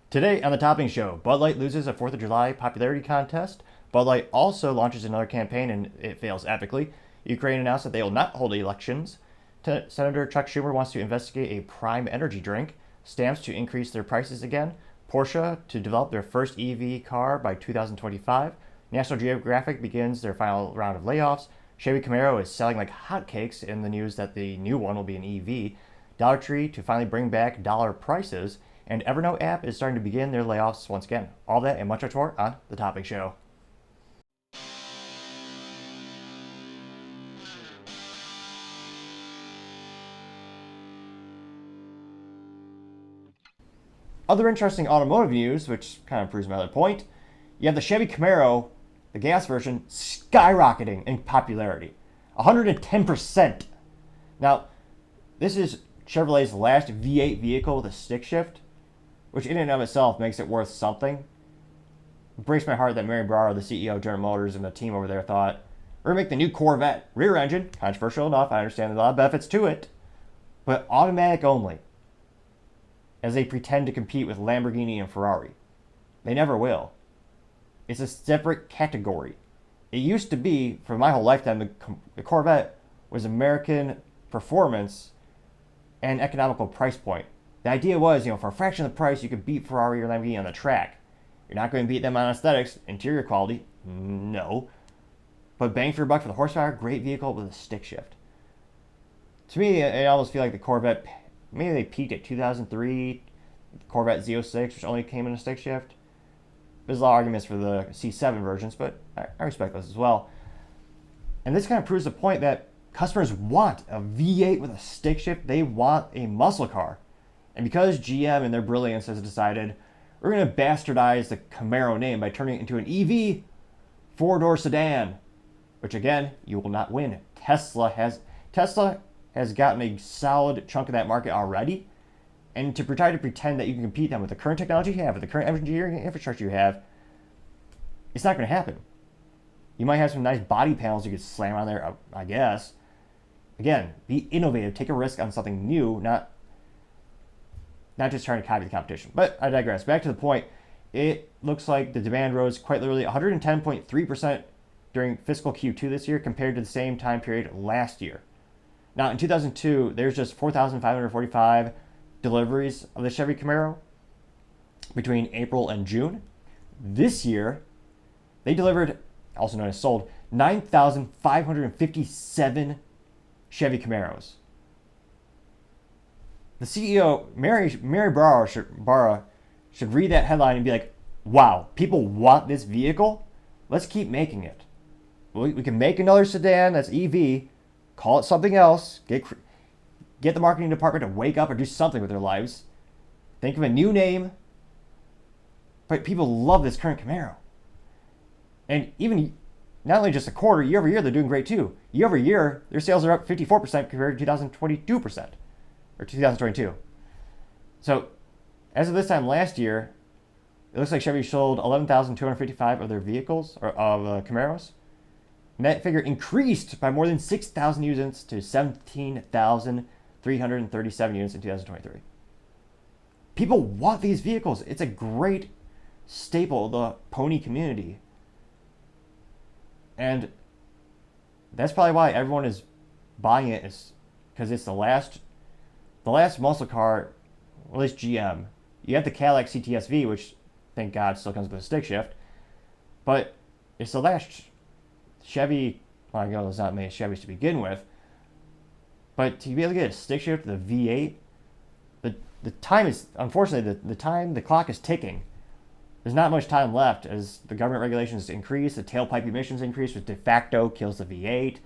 Today on the Topping Show, Bud Light loses a 4th of July popularity contest. Bud Light also launches another campaign and it fails epically. Ukraine announced that they will not hold elections. Senator Chuck Schumer wants to investigate a prime energy drink. Stamps to increase their prices again. Porsche to develop their first EV car by 2025. National Geographic begins their final round of layoffs. Chevy Camaro is selling like hotcakes in the news that the new one will be an EV. Dollar Tree to finally bring back dollar prices. And Evernote app is starting to begin their layoffs once again. All that and much more on The Topic Show. Other interesting automotive news, which kind of proves my other point, you have the Chevy Camaro, the gas version, skyrocketing in popularity. 110%. Now, this is Chevrolet's last V8 vehicle with a stick shift, which in and of itself makes it worth something. It breaks my heart that Mary Barra, the CEO of General Motors, and the team over there thought, we're going to make the new Corvette rear engine. Controversial enough, I understand there's a lot of benefits to it, but automatic only, as they pretend to compete with Lamborghini and Ferrari. They never will. It's a separate category. It used to be, for my whole lifetime, the Corvette was American performance and economical price point. The idea was, for a fraction of the price, you could beat Ferrari or Lamborghini on the track. You're not going to beat them on aesthetics, interior quality, no. But bang for your buck for the horsepower, great vehicle with a stick shift. To me, I almost feel like the Corvette, maybe they peaked at 2003, Corvette Z06, which only came in a stick shift. There's a lot of arguments for the C7 versions, but I respect those as well. And this kind of proves the point that customers want a V8 with a stick shift. They want a muscle car. And because GM in their brilliance has decided we're going to bastardize the Camaro name by turning it into an EV four-door sedan, which again, you will not win. Tesla has gotten a solid chunk of that market already. And to try to pretend that you can compete them with the current technology you have, with the current engineering infrastructure you have, it's not going to happen. You might have some nice body panels you could slam on there, I guess. Again, be innovative, take a risk on something new, not just trying to copy the competition. But I digress. Back to the point. It looks like the demand rose quite literally 110.3% during fiscal Q2 this year compared to the same time period last year. Now, in 2002, there's just 4,545 deliveries of the Chevy Camaro between April and June. This year, they delivered, also known as sold, 9,557 Chevy Camaros. The CEO, Mary Barra should read that headline and be like, wow, people want this vehicle? Let's keep making it. We can make another sedan that's EV, call it something else, get the marketing department to wake up or do something with their lives. Think of a new name. But people love this current Camaro. And even not only just a quarter, year over year, they're doing great too. Year over year, their sales are up 54% compared to 2022%. Or 2022. So, as of this time last year, it looks like Chevy sold 11,255 of their vehicles, or of Camaros. And that figure increased by more than 6,000 units to 17,337 units in 2023. People want these vehicles. It's a great staple of the pony community. And that's probably why everyone is buying it, is because it's the last muscle car, or at least GM. You have the Cadillac CTS-V, which, thank God, still comes with a stick shift. But it's the last Chevy, well, I know there's not many Chevys to begin with. But to be able to get a stick shift with a V8, the time is, unfortunately, the clock is ticking. There's not much time left as the government regulations increase, the tailpipe emissions increase, which de facto kills the V8.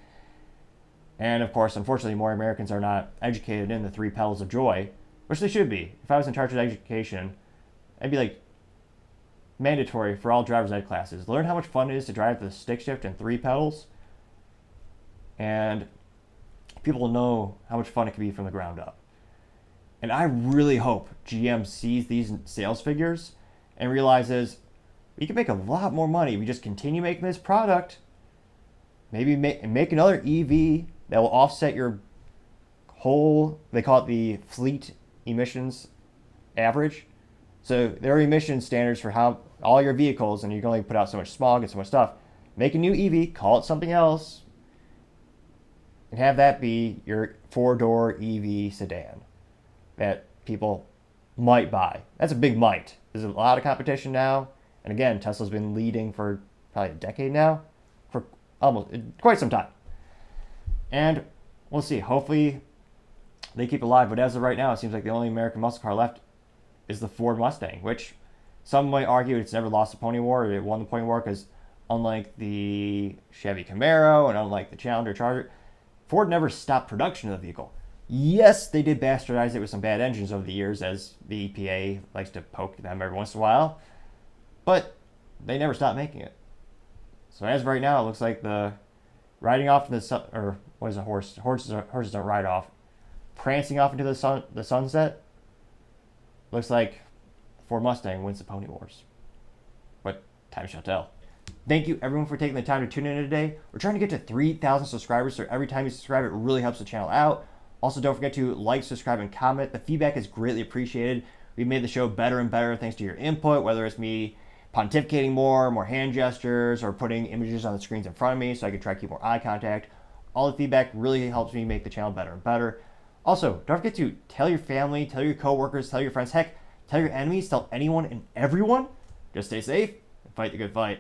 And of course, unfortunately, more Americans are not educated in the 3 pedals of joy, which they should be. If I was in charge of education, I'd be like mandatory for all driver's ed classes. Learn how much fun it is to drive the stick shift and 3 pedals, and people will know how much fun it can be from the ground up. And I really hope GM sees these sales figures and realizes we can make a lot more money if we just continue making this product. Maybe make another EV that will offset your whole, they call it the fleet emissions average. So there are emission standards for how all your vehicles, and you can only put out so much smog and so much stuff. Make a new EV, call it something else, and have that be your four-door EV sedan that people might buy. That's a big might. There's a lot of competition now, and again, Tesla's been leading for probably a decade now, for almost quite some time. And we'll see. Hopefully, they keep it alive. But as of right now, it seems like the only American muscle car left is the Ford Mustang, which some might argue it's never lost a pony war. It won the pony war because unlike the Chevy Camaro and unlike the Challenger Charger, Ford never stopped production of the vehicle. Yes, they did bastardize it with some bad engines over the years, as the EPA likes to poke them every once in a while, but they never stopped making it. So as of right now, it looks like the riding off into the sun, or what is a horse? Horses don't ride off. Prancing off into the sunset. Looks like Ford Mustang wins the pony wars. But time shall tell. Thank you everyone for taking the time to tune in today. We're trying to get to 3,000 subscribers, so every time you subscribe, it really helps the channel out. Also, don't forget to like, subscribe, and comment. The feedback is greatly appreciated. We've made the show better and better thanks to your input, whether it's me pontificating more hand gestures, or putting images on the screens in front of me so I can try to keep more eye contact. All the feedback really helps me make the channel better and better. Also, don't forget to tell your family, tell your coworkers, tell your friends, heck, tell your enemies, tell anyone and everyone. Just stay safe and fight the good fight.